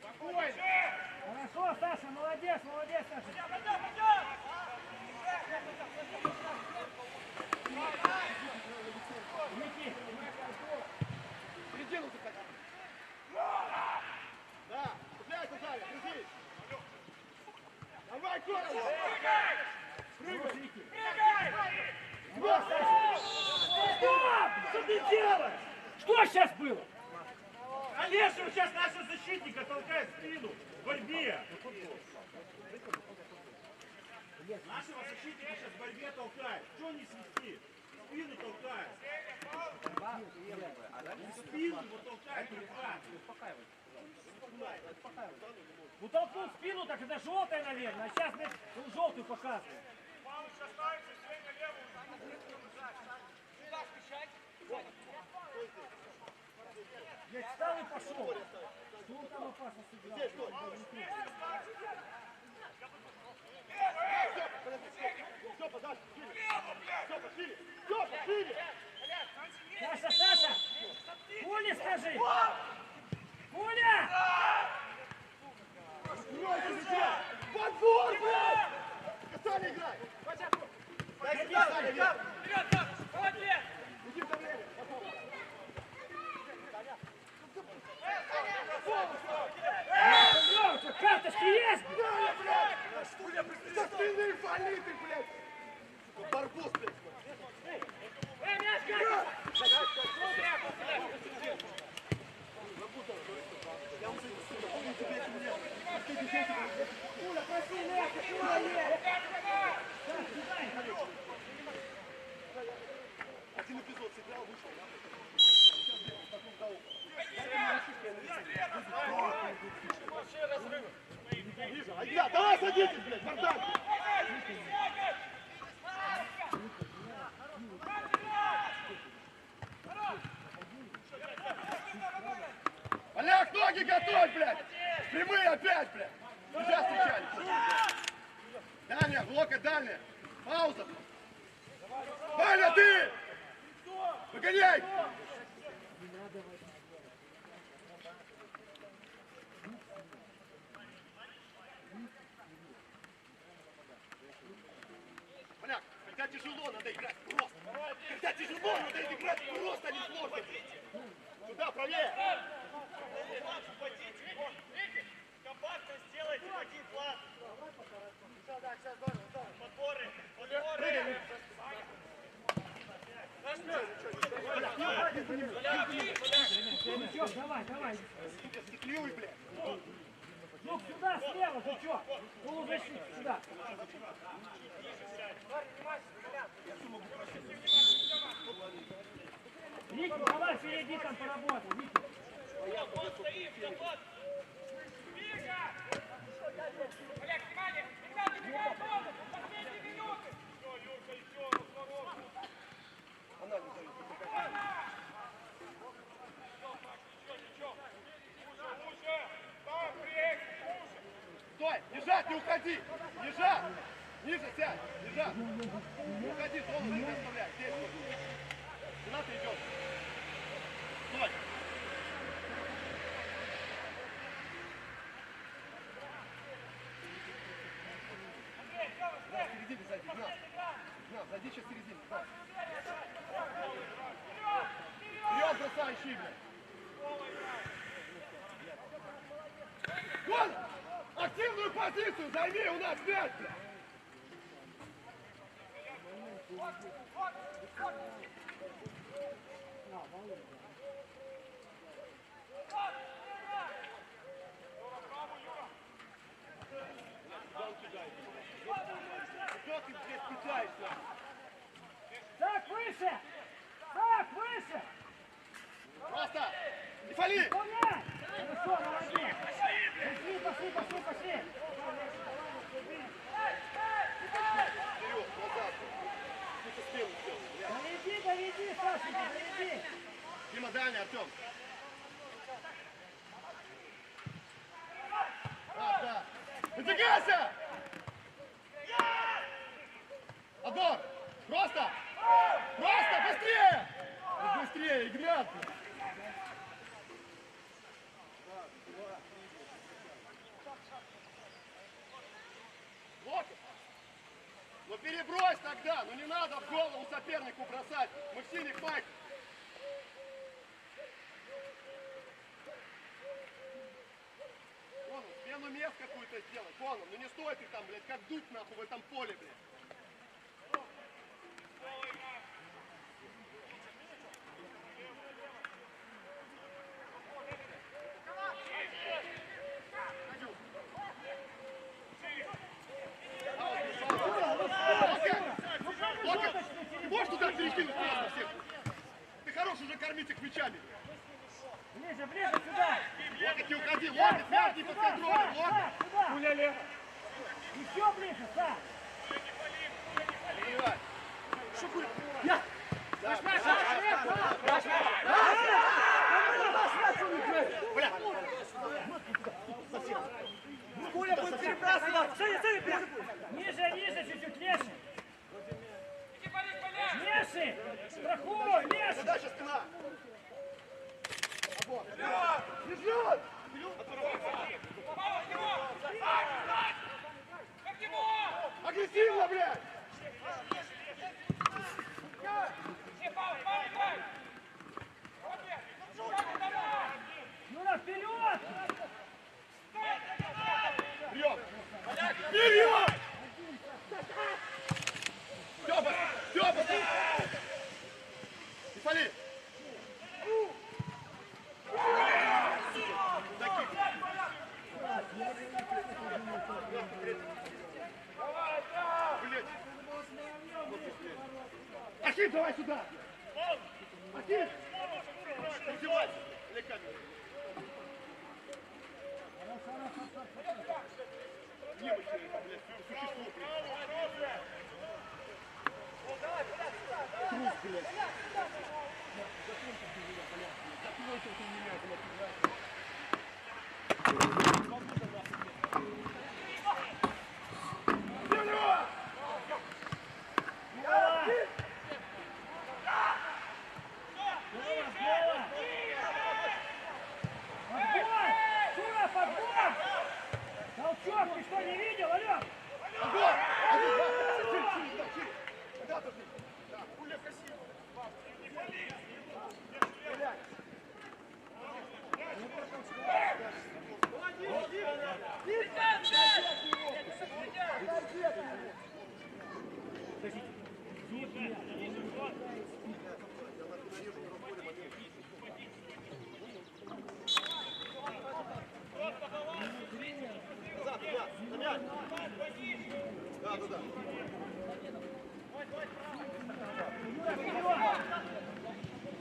Спокойно! Хорошо, Саша, молодец, Саша! Вики! Середину заходи! Да, цепляйся сзади, держись! Давай, Коля! Прыгай! Вики! Вот, Саша! Стоп! Что ты делаешь? Что сейчас было? Конечно, сейчас нашего защитника толкает в спину в борьбе. Нашего защитника сейчас в борьбе толкает. Что не свисти? В спину толкает. В спину его толкает руками. Ну толкнул в спину, так это желтая, наверное. А сейчас он желтую показывает. Я встал и пошел. Что он там опасно сыграл? Степа, дальше, шире! Степа, шире! Степа, шире! Саша! Пуля, скажи! Пуля! Подбор, блядь! Касание играй! Конечно! Вперед, Саша! Молодец! Иди в давление! Карточки есть? Со спины фали ты, блядь! Сука, барбос, блядь! Мяч, Катя! Пуля, проси, мягко, пуля есть! Один эпизод сыграл, вышел. Ниже, Айда, давай садитесь, блядь, бардак! Ноги готовь, блядь! Прямые опять, блядь! Нельзя встречать! Дальняя, блока дальняя! Пауза! Ваня, ты! Выгоняй! Поляк, когда тяжело, надо играть просто. Когда тяжело, надо играть просто, а не сложно. Сюда, правее! Компактно сделайте один план. Все, да, сейчас здорово. Подборы. Ничего, давай. Клюй, блядь! Ну, сюда, слева, ты чё? Полузащитник, сюда. Витя, давай впереди там поработай, Витя. Он стоит, захват! Миша! Олег, внимание! Не надо бегать, бонус! Последние минуты! Все, Юрка, еще, разворот! Она не дает. Ничего! Уже! Там, приехали! Стой! Лежать, не уходи! Лежать! Ниже сядь! Лежать! Не уходи, зону не оставляй! Здесь вот! Куда ты идешь? Стой! Да, в середине зайди, Гнат, зайди сейчас в середине, Гнат. Вперед бросай, ищи, блядь! Вон! Активную позицию займи, у нас мяч, блядь! Что ты, блядь, кидаешься? Так, выше! Так, выше! Просто! Не фали! Выполняй! Хорошо, молодец! Пошли! Вперед, назад! Ты что спину сделал? Доведи, Сашенька, доведи! Дима, дальний, Артем! Да! Выдвигайся! Отбор! Просто! Быстрее! Быстрее, Игнат! Локоть! Ну перебрось тогда! Ну не надо в голову сопернику бросать! Мы в синих майках! Вон, смену мест какую-то сделать! Вон, ну не стой ты там, блядь, как дуб нахуй в этом поле, блядь! Ты можешь туда перекинуть просто всех? Ты хорош уже кормить их мячами. Ближе, сюда! Локоть не уходи, локоть, мяч не под контролем, локоть. Сюда! Гуляли. Еще ближе, Саш! Понимаешь? Что будет? Я! Да, Бля! Коля будет перебрасывать! Ниже, чуть-чуть, леший! Иди, Борис, Борис! Леший! Страхуй, леший! задача спина. Бежит! Павел, к нему! Как ему! Агрессивно, блядь! Все, Павел, играй! Молодец! Шаг давай! Ну, вперед! Прием! Вперед! Степа! Не пали! Таких! Блядь! Ахим, давай сюда! Ахим! Издевайся! Или камеру? Немощи это, блядь, существо, блядь. Трус, блядь. Закончился меня, блядь. Закончился меня, блядь, играть. Толчок, ты что, не видел, Алён? Да.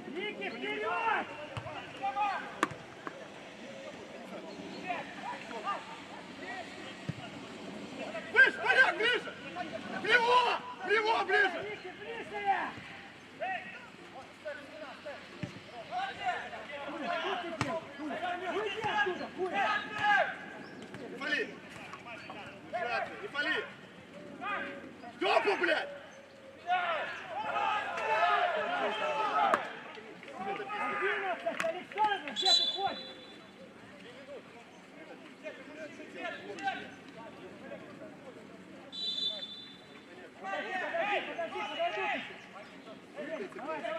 Ники, вперед! Выше, поляк, ближе! Влево! Влево, ближе! Ники, ближе! Уйди оттуда, Куля! Не фали! Не фали! Стёпу, блядь! 11, Александр, где ты ходишь? Подожди. Давай.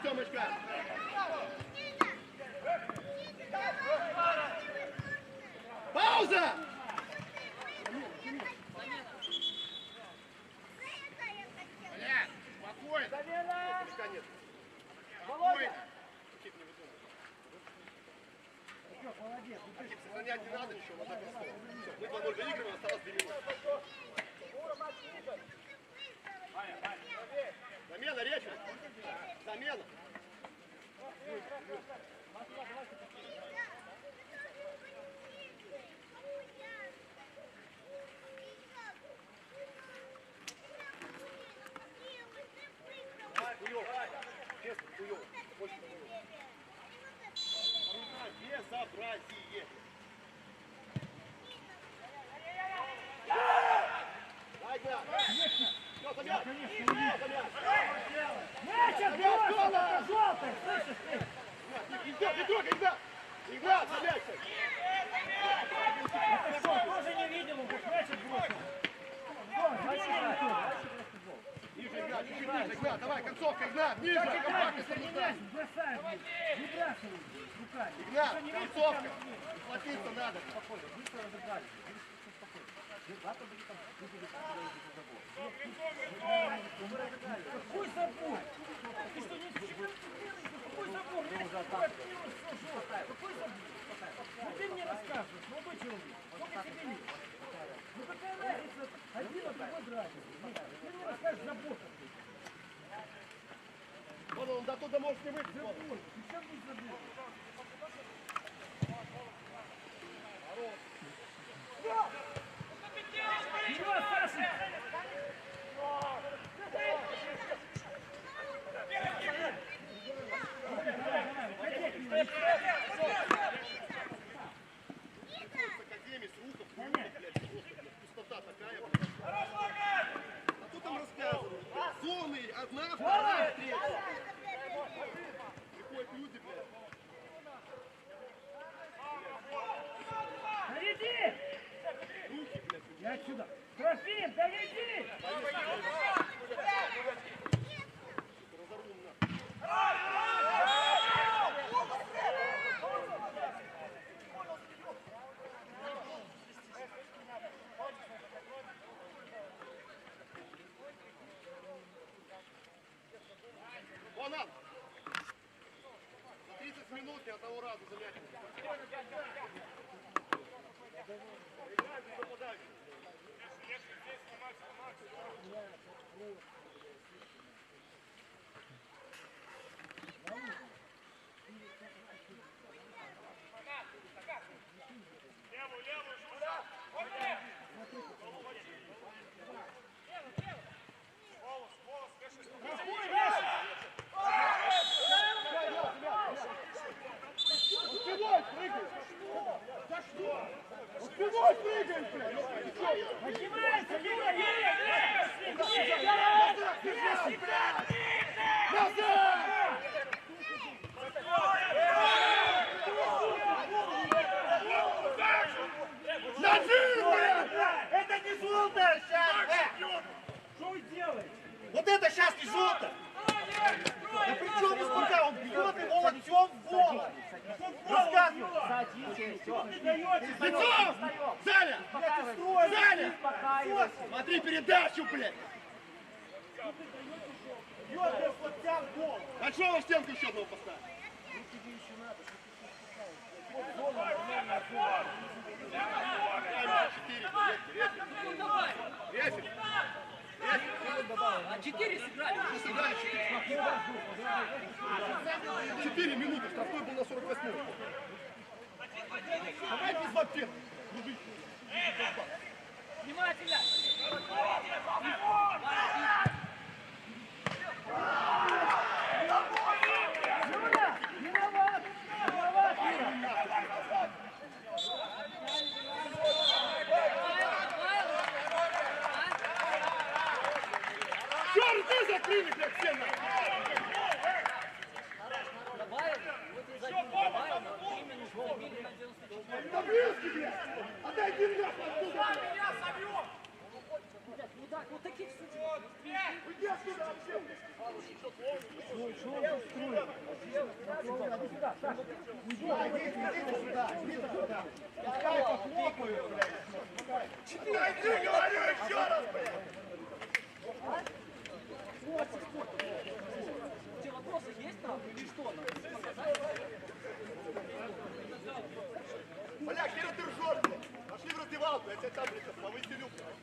Тёмочка! Пауза! Блядь, спокойно! Замена! Нет. Володя! Кип, не выдумывай. Молодец. Кип, сохранять не надо ничего, вот так вот. Всё, мы 2-0 выигрываем, осталось 2 минуты. Замена, Речи! Замена! Честно, хуёво. Очень хуёво. Безобразие. Дай, да. Всё, замят. Мяч отбивается, желтый, слышишь ты? Не трогай, Игнат! Игнат, замяйся! Это что, тоже не видел, он как мяч отбросил. Ниже, Игнат, чуть-чуть ниже, Игнат, давай, концовка, Игнат, ниже, компактность не Мяч бросает, не бросает руками. Игнат, концовка! Схватиться надо. Какой забор? Ты что, не слышишь? Какой забор? Какой забор? Ну ты мне рассказываешь, молодой человек, сколько тебе лет? Ну какая разница, один от другой драйвер. Ты мне расскажешь забор какой. Вон он до туда может не выйти. Забор, ты чем не забор? Вперед, Саша! Академии, с рухов, блядь, пустота такая, блядь. А тут там рассказывают, зоны, одна, вторая, третья. Приходят люди, блядь. Доведи! Руки, блядь. Я отсюда. Трофим, доведи! Разорву нахуй. Вон он! За 30 минут ни одного раза занять. Играй без нападающих. Лицом! Саня! Саня! Смотри передачу, блядь! Дергай локтя в гол. Большого стенку еще одного поставь. А 4 сыграли. 4 минуты, штрафной был на 48. Давай без вообще. Внимательно. Черт, ты закрыли, блядь, все нахуй. Таблицки, блядь! Отойди нахуй оттуда! Вот таких Уйди отсюда вообще! Идите сюда! Пускай похлопают, блядь! Дойди, говорю, еще раз, блядь! У тебя вопросы есть там или что? Поляк, хера ты ржешь, блядь! Пошли в раздевалку, я тебя там, блядь, повыселю, блядь!